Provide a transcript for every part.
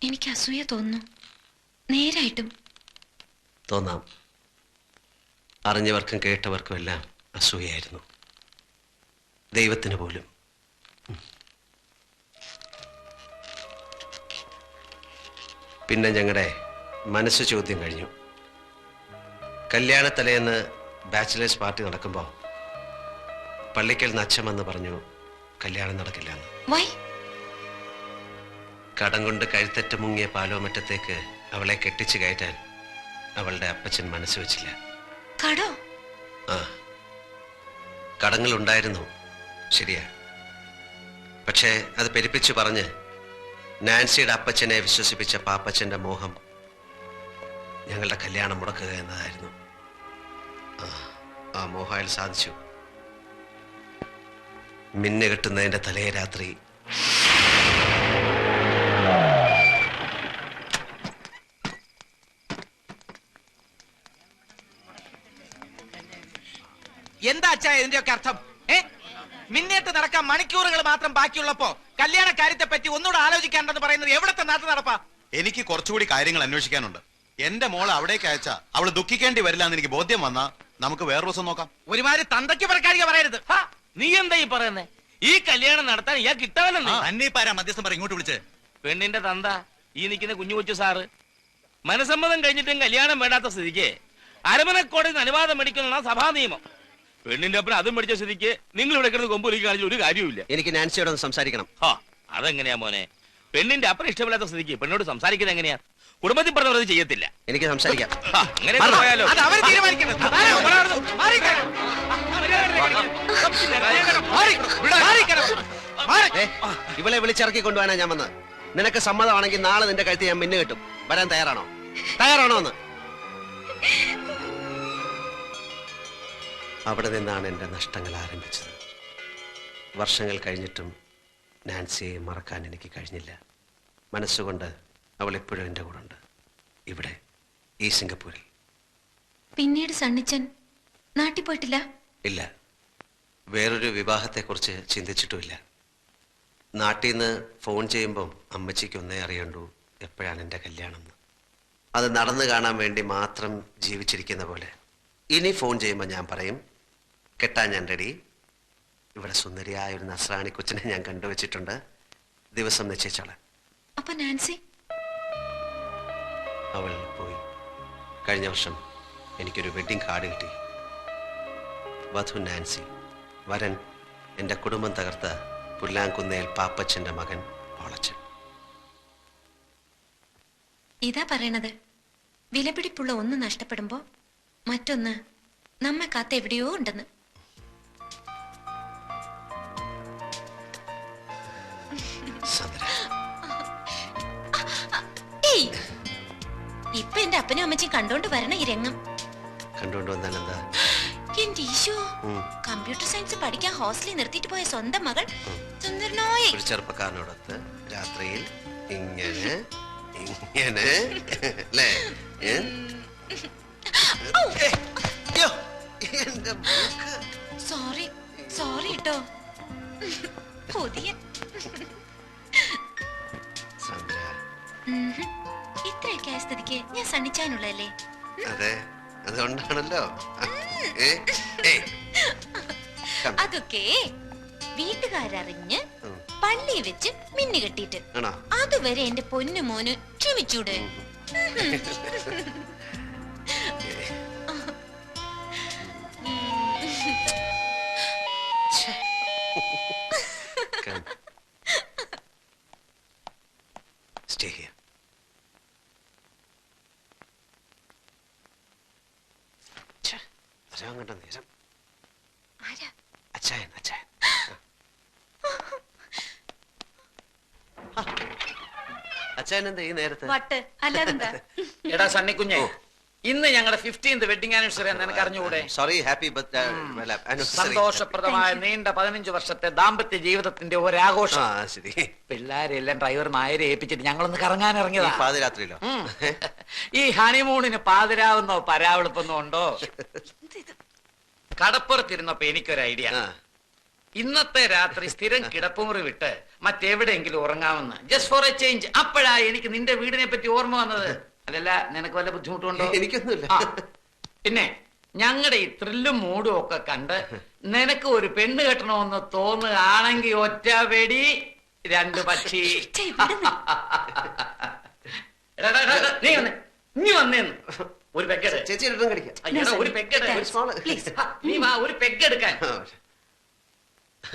എനിക്ക് അസൂയ തോന്നുന്നു. നേരായിട്ടും തോന്നാം. അറിഞ്ഞവർക്കും കേട്ടവർക്കും എല്ലാം അസൂയായിരുന്നു, ദൈവത്തിന് പോലും. പിന്നെ ഞങ്ങളുടെ മനസ്സ് ചോദ്യം കഴിഞ്ഞു. കല്യാണത്തലേന്ന് ബാച്ചിലേഴ്സ് പാർട്ടി നടക്കുമ്പോൾ പള്ളിക്കൽ നിന്ന് അച്ഛൻ വന്ന് പറഞ്ഞു കല്യാണം നടക്കില്ലെന്ന്. കടം കൊണ്ട് കഴുത്തറ്റ് മുങ്ങിയ പാലോമറ്റത്തേക്ക് അവളെ കെട്ടിച്ചു കയറ്റാൻ അവളുടെ അപ്പച്ചൻ മനസ്സ് വെച്ചില്ല. ആ, കടങ്ങളുണ്ടായിരുന്നു, ശരിയാ. പക്ഷേ അത് പെരുപ്പിച്ചു പറഞ്ഞ് നാൻസിയുടെ അപ്പച്ചനെ വിശ്വസിപ്പിച്ച പാപ്പച്ചന്റെ മോഹം ഞങ്ങളുടെ കല്യാണം മുടക്കുക എന്നതായിരുന്നു. ആ മോഹം അയാൾ സാധിച്ചു. മിന്നു കെട്ടുന്നതിന്റെ തലേ രാത്രി എന്താ അച്ഛാ ഇതിന്റെയൊക്കെ അർത്ഥം? മിന്നേറ്റ് നടക്കാൻ മണിക്കൂറുകൾ മാത്രം ബാക്കിയുള്ളപ്പോ കല്യാണ കാര്യത്തെ പറ്റി ഒന്നുകൂടെ ആലോചിക്കാണ്ടെന്ന് പറയുന്നത് എവിടത്തെ നാട്ടു നടപ്പാ? എനിക്ക് കുറച്ചുകൂടി കാര്യങ്ങൾ അന്വേഷിക്കാനുണ്ട്. എന്റെ മോളെ അവിടേക്ക് അയച്ചാ അവള് ദുഃഖിക്കേണ്ടി വരില്ല എന്ന് എനിക്ക് ബോധ്യം വന്നാ നമുക്ക് വേറെ ദിവസം നോക്കാം. ഒരുമാതിരി തന്തയ്ക്ക് പറക്കാരിക പറയരുത്. നീ എന്താ ഈ പറയുന്നേ? ഈ കല്യാണം നടത്താൻ ഇയാൾ കിട്ടാവല്ലോ. അന്നീപ്പാരാ മധ്യസ്ഥം പറ ഇങ്ങോട്ട് വിളിച്ച്. പെണ്ണിന്റെ തന്ത ഈ നിൽക്കുന്ന കുഞ്ഞു കൊച്ചു സാറ് മനസമ്മതം കഴിഞ്ഞിട്ടും കല്യാണം വേണ്ടാത്ത സ്ഥിതിക്ക് അരമനക്കോടതി അനുവാദം മേടിക്കുന്ന സഭാ നിയമം. പെണ്ണിന്റെ ഒപ്പം അതും മേടിച്ച സ്ഥിതിക്ക് നിങ്ങൾ ഇവിടെ കിടന്ന് കൊമ്പൊലിക്ക് കാണിച്ച ഒരു കാര്യമില്ല. എനിക്ക് നാൻസിയോട് ഒന്ന് സംസാരിക്കണം. അതെങ്ങനെയാ മോനെ? പെണ്ണിന്റെ അപ്പൻ ഇഷ്ടമില്ലാത്ത സ്ഥിതിക്ക് പെണ്ണോട് സംസാരിക്കുന്നത് എങ്ങനെയാ? കുടുംബത്തിൽ പറഞ്ഞത് ചെയ്യത്തില്ല. എനിക്ക് സംസാരിക്കാം. അങ്ങനെ പോയാലോ? ഇവളെ വിളിച്ചിറക്കി കൊണ്ടുപോകാനാ ഞാൻ വന്നത്. നിനക്ക് സമ്മതമാണെങ്കിൽ നാളെ നിന്റെ കഴുത്ത് ഞാൻ മിന്നു കെട്ടും. വരാൻ തയ്യാറാണോ? എന്ന് അവിടെ നിന്നാണ് എൻ്റെ നഷ്ടങ്ങൾ ആരംഭിച്ചത്. വർഷങ്ങൾ കഴിഞ്ഞിട്ടും നാൻസിയെ മറക്കാൻ എനിക്ക് കഴിഞ്ഞില്ല. മനസ്സുകൊണ്ട് അവൾ എപ്പോഴും എൻ്റെ കൂടെ ഉണ്ട്, ഇവിടെ ഈ സിംഗപ്പൂരിൽ. പിന്നീട് സണ്ണിച്ചൻ നാട്ടിൽ പോയിട്ടില്ല? ഇല്ല, വേറൊരു വിവാഹത്തെക്കുറിച്ച് ചിന്തിച്ചിട്ടുമില്ല. നാട്ടിൽ നിന്ന് ഫോൺ ചെയ്യുമ്പം അമ്മച്ചിക്ക് ഒന്നേ അറിയണ്ടൂ എപ്പോഴാണ് എൻ്റെ കല്യാണം എന്ന്. അത് നടന്നു കാണാൻ വേണ്ടി മാത്രം ജീവിച്ചിരിക്കുന്ന പോലെ ഇനി ഫോൺ ചെയ്യുമ്പോൾ ഞാൻ പറയും കെട്ടാൻ ഞാൻ റെഡി. ഇവിടെ സുന്ദരിയായ ഒരു നസ്രാണി കൊച്ചിനെ ഞാൻ കണ്ടുവച്ചിട്ടുണ്ട്, ദിവസം നിശ്ചയിച്ചോളാം. അപ്പൊ നാൻസി? അവൾ പോയി. കഴിഞ്ഞ വർഷം എനിക്കൊരു വെഡിങ് കാർഡ് കിട്ടി. വധു നാൻസി, വരൻ എൻ്റെ കുടുംബം തകർത്ത പുല്ലാങ്കുന്നേൽ പാപ്പച്ചൻ്റെ മകൻ പോളച്ചൻ. ഇതാ പറയണത്, വിലപിടിപ്പുള്ള ഒന്ന് നഷ്ടപ്പെടുമ്പോ മറ്റൊന്ന് നമ്മെ കാത്ത് എവിടെയോ ഉണ്ടെന്ന്. ഇപ്പൊ എന്റെ അപ്പനും അമ്മച്ചും കണ്ടോണ്ട് വരണ ഈ രംഗം. കണ്ടോണ്ട് വന്നാൽ എന്താ? എന്റെ ഈശോ, കമ്പ്യൂട്ടർ സയൻസ് പഠിക്കാൻ ഹോസ്റ്റലിൽ നിർത്തിയിട്ട് പോയ സ്വന്തം മകൾ സുന്ദരനായ ഒരു ചെറുപ്പക്കാരനോടൊത്ത് രാത്രിയിൽ ഇങ്ങനെ ഇങ്ങനെ അല്ലേ? സോറി സോറി കേട്ടോ. പുതിയ ഇത്രയൊക്കെ ആയ സ്ഥിതിക്ക് ഞാൻ സണ്ണിച്ചാനുള്ളല്ലേ? അതെ, അതുകൊണ്ടാണല്ലോ. അതൊക്കെ വീട്ടുകാരറിഞ്ഞ് പള്ളി വെച്ച് മിന്നു കെട്ടിട്ട് അതുവരെ എന്റെ പൊന്നു മോന് ക്ഷമിച്ചൂടെ? Stay here. കണ്ട നേരം അച്ചായൻ അച്ചായൻ. അച്ചായൻ എന്താ ഈ നേരത്തെ? അല്ലാതെന്താ? എടാ സണ്ണിക്കുഞ്ഞെ, ഇന്ന് ഞങ്ങളുടെ 15th വെഡിങ് ആനിവേഴ്സറി നിനക്ക് അറിഞ്ഞുകൂടെ? സോറി, ഹാപ്പി സന്തോഷപ്രദമായ നീണ്ട 15 വർഷത്തെ ദാമ്പത്യ ജീവിതത്തിന്റെ ഒരാഘോഷം. പിള്ളേരെല്ലാം ഡ്രൈവർ നായരെ ഏൽപ്പിച്ചിട്ട് ഞങ്ങളൊന്ന് കറങ്ങാൻ ഇറങ്ങിയതാ. പാതിരാത്രിയിലോ? ഈ ഹണിമൂണിന് പാതിരാവുന്നോ പരാവെളുപ്പൊന്നും ഉണ്ടോ? കടപ്പുറത്തിരുന്നപ്പോ എനിക്കൊരു ഐഡിയ. ഇന്നത്തെ രാത്രി സ്ഥിരം കിടപ്പുമുറി വിട്ട് മറ്റെവിടെയെങ്കിലും ഉറങ്ങാമെന്ന്, ജസ്റ്റ് ഫോർ എ ചേഞ്ച്. അപ്പോഴാ എനിക്ക് നിന്റെ വീടിനെ പറ്റി ഓർമ്മ വന്നത്. അതല്ല, നിനക്ക് വല്ല ബുദ്ധിമുട്ടുണ്ടോ? എനിക്കൊന്നുമില്ല. പിന്നെ ഞങ്ങളുടെ ഈ ത്രില്ലും മൂടും ഒക്കെ കണ്ട് നിനക്ക് ഒരു പെണ്ണ് കെട്ടണമെന്ന് തോന്നുകയാണെങ്കിൽ ഒറ്റ വെടി 2 പക്ഷി. നീ വന്നേ, നീ വന്നേന്ന് ഒരു പെഗ്ഗെട്. ചേച്ചി ഇടം കടിക്കാം. ഒരു പെഗ്ഗെട്. നീ വാ, ഒരു പെഗ്ഗെടുക്കാൻ.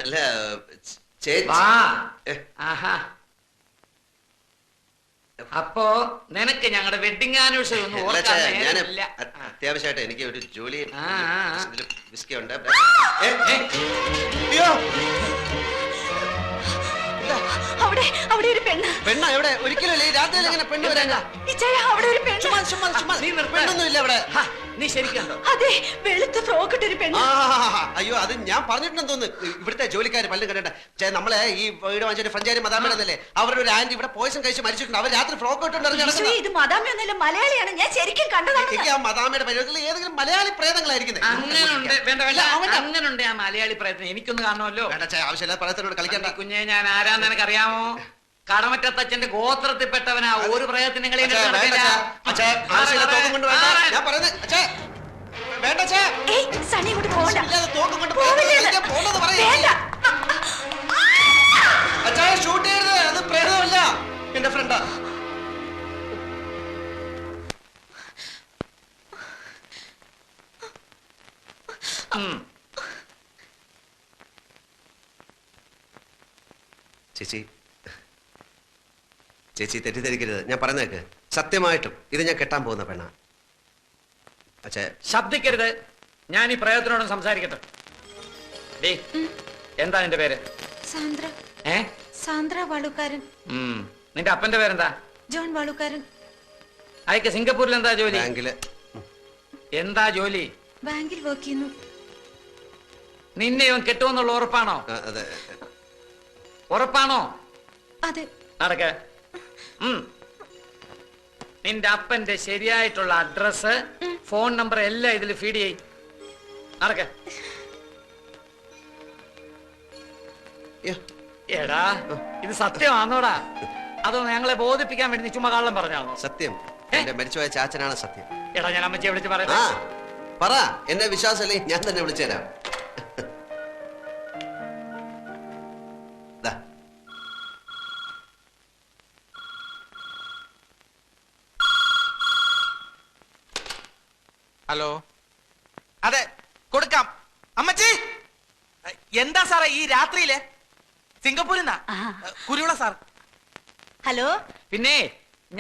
അല്ല ചേച്ചി. വാ. ആഹാ. അപ്പോ നിനക്ക് ഞങ്ങളുടെ വെഡിങ് ആനിവേഴ്സറി ഒന്നും ഓർക്കാൻ നേരമില്ല. അത്യാവശ്യമായിട്ട് എനിക്ക് ഒരു ജോലി വിസ്കി ഉണ്ട്. അവിടെ ഒരു പെണ്ണ്. പെണ്ണ എവിടെ? ഒരിക്കലും രാത്രിയിൽ എങ്ങനെ പെണ്ണ് വരാനാ? അവിടെ ഒരു പെണ്ണ്. പെണ്ണൊന്നും ഇല്ല അവിടെ. നീ ശരിക്കുണ്ടോ? അതെ, വെളുത്ത ഫ്രോക്ക് ഇട്ടൊരു പെണ്ണ്. അയ്യോ, അത് ഞാൻ പറഞ്ഞിട്ടുണ്ടെന്ന് തോന്നുന്നു. ഇവിടുത്തെ ജോലിക്കാർ പലരും കണ്ടേ. നമ്മളെ ഈ വീട് വാങ്ങിച്ച ഫ്രഞ്ചാരി മദാമേടല്ലേ, അവരുടെ ഒരു ആന്റി ഇവിടെ പോയസം കഴിച്ച് മരിച്ചിട്ടുണ്ട്. അവർ രാത്രി ഫ്രോക്ക് ഇട്ടുണ്ടായിരുന്നു. ഇത് മദാമയൊന്നുമില്ല, മലയാളിയാണ്. ഞാൻ ശരിക്കും കണ്ടതാണ്. എനിക്ക് ആ മദാമയുടെ പരിപാടിയിൽ ഏതെങ്കിലും മലയാളി പ്രേതങ്ങളായിരിക്കുന്നത്. അങ്ങനുണ്ട്. വേണ്ട വേണ്ട, അങ്ങനുണ്ട് ആ മലയാളി പ്രയത്നം. എനിക്കൊന്ന് കാണുമല്ലോ. ആവശ്യമില്ല പ്രയത്നോട് കളിക്കണ്ട. കുഞ്ഞെ, ഞാൻ ആരാന്ന് നിനക്കറിയാമോ? കടമറ്റത്തച്ഛന്റെ ഗോത്രത്തിൽപ്പെട്ടവനാ. ഒരു പ്രയത്നങ്ങളെ ഷൂട്ട് ചെയ്യരുത്, അത് പ്രേതമല്ല, എന്റെ ഫ്രണ്ടാ. ചേച്ചി, ചേച്ചി തെറ്റിദ്ധരിക്കരുത്. ഞാൻ പറഞ്ഞേക്ക്, സത്യമായിട്ടും ഇത് ഞാൻ കെട്ടാൻ പോകുന്ന പെണ്ണാ. അച്ഛാ, ശബ്ദിക്കരുത്. ഞാൻ ഈ പ്രയത്നോടും സംസാരിക്കട്ടെ. എന്താ നിന്റെ പേര്? സാന്ദ്ര. സാന്ദ്ര വാളുക്കാരൻ. നിന്റെ അപ്പന്റെ പേരെന്താ? ജോൺ വാളുക്കാരൻ. അയക്ക് സിംഗപ്പൂരിൽ എന്താ ജോലി? ബാങ്കില്. എന്താ ജോലി? ബാങ്കിൽ വർക്ക് ചെയ്യുന്നു. നിന്നെ ഇവൻ കെട്ടുമെന്നുള്ള ഉറപ്പാണോ? അതെ. ഉറപ്പാണോ? അതെ. നടക്ക. നിന്റെ അപ്പന്റെ ശരിയായിട്ടുള്ള അഡ്രസ്, ഫോൺ നമ്പർ എല്ലാം ഇതിൽ ഫീഡ് ചെയ്. നടക്ക. എടാ, ഇത് സത്യമാണോടാ? അതോ ഞങ്ങളെ ബോധിപ്പിക്കാൻ വേണ്ടി നീ ചുമ്മാ കള്ളം പറഞ്ഞാണോ? സത്യം. എന്റെ മരിച്ചുപോയ ചാച്ചനാണ് സത്യം. എടാ, ഞാൻ അമ്മച്ചിയെ വിളിച്ച് പറയട്ടെ. പറ. എന്നെ വിശ്വാസമല്ലേ, ഞാൻ തന്നെ വിളിച്ചുതരാം. ഹലോ. അതെ, കൊടുക്കാം. അമ്മച്ചി, എന്താ സാറേ ഈ രാത്രിയിലെ? സിംഗപ്പൂരിൽ നിന്നാ, കുരുവിള സാർ. ഹലോ. പിന്നെ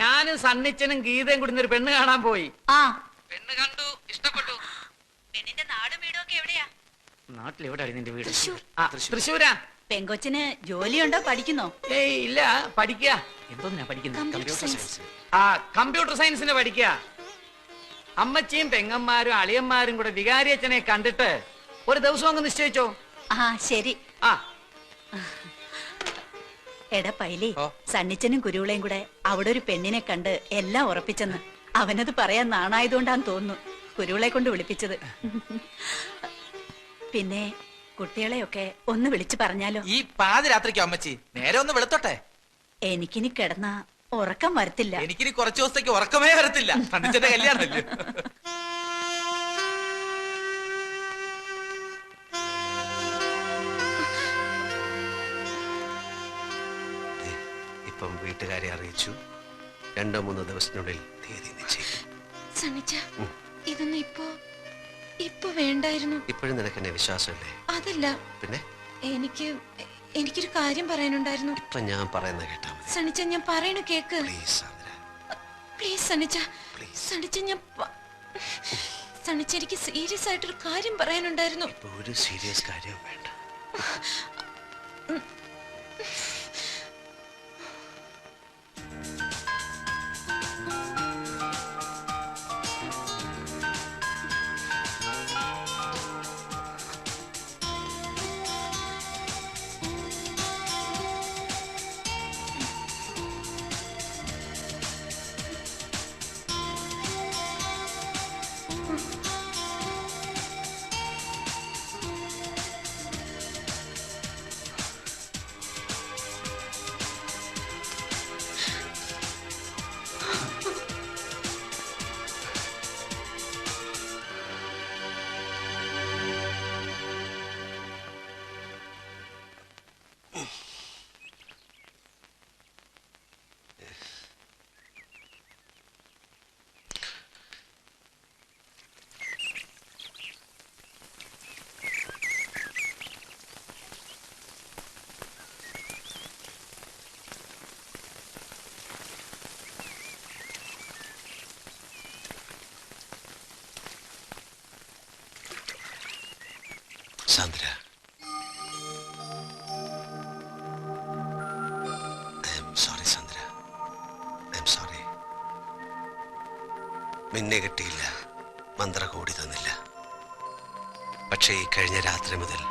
ഞാനും സണ്ണിച്ചനും ഗീതയും കൂടി ഒരു പെണ്ണ് കാണാൻ പോയി. പെണ്ണ് കണ്ടു, ഇഷ്ടപ്പെട്ടു. പെണ്ണിന്റെ നാടും വീടും ഒക്കെ എവിടെയാ? നാട്ടിൽ എവിടെയാണ് നിന്റെ വീട്? തൃശ്ശൂരാ. പെങ്കൊച്ചിന് ജോലിയുണ്ടോ, പഠിക്കുന്നോ? ഏയ് ഇല്ല, പഠിക്കുക. എന്തോന്നാ പഠിക്കുന്നത്? കമ്പ്യൂട്ടർ സയൻസിന് പഠിക്കുക. അമ്മച്ചിയും പെങ്ങന്മാരും അളിയന്മാരും കൂടെ വികാരിയച്ഛനെ കണ്ടിട്ട് ഒരു ദിവസം അങ്ങ് നിശ്ചയിച്ചോ? ശരി. എടാ പൈലി, സണ്ണിച്ചനും കുരുവിളയും കൂടെ അവിടെ ഒരു പെണ്ണിനെ കണ്ട് എല്ലാം ഉറപ്പിച്ചെന്ന്. അവനത് പറയാൻ നാണായതുകൊണ്ടാന്ന് തോന്നുന്നു കുരുവിളെ കൊണ്ട് വിളിപ്പിച്ചത്. പിന്നെ കുട്ടികളെയൊക്കെ ഒന്ന് വിളിച്ചു പറഞ്ഞാലോ? ഈ പാതിരാത്രിക്കോ അമ്മച്ചി? നേരെ ഒന്ന് വെളുത്തോട്ടെ. എനിക്കിനി കിടന്ന ഉറക്കം വരത്തില്ല. എനിക്കിനി കുറച്ചു ദിവസത്തേക്ക് ഉറക്കമേ വരത്തില്ല. സണ്ണിച്ചന്റെ കല്യാണമല്ലേ. ഇപ്പം വീട്ടുകാരെ അറിയിച്ചു. 2-3 ദിവസത്തിനുള്ളിൽ തീയതി നിശ്ചയിക്കും. ഇതൊന്നും ഇപ്പൊ വേണ്ടായിരുന്നു. ഇപ്പോഴും നിനക്ക് എന്നെ വിശ്വാസമല്ലേ? അതല്ല, പിന്നെ എനിക്കൊരു കാര്യം പറയാനുണ്ടായിരുന്നു. ഇപ്പൊ ഞാൻ പറയുന്ന കേട്ടാ മതി. സണ്ണിച്ച, ഞാൻ പറയണ കേക്ക്. പ്ലീസ് സണ്ണിച്ച. സണ്ണിച്ച, എനിക്ക് സീരിയസ് ആയിട്ടൊരു കാര്യം പറയാനുണ്ടായിരുന്നു. ഒരു സീരിയസ് കാര്യം വേണ്ട. Sandra, I am sorry Sandra, I am sorry. മിന്നെ കിട്ടിയില്ല, മന്ത്രകോടി തന്നില്ല. പക്ഷേ ഈ കഴിഞ്ഞ രാത്രി മുതൽ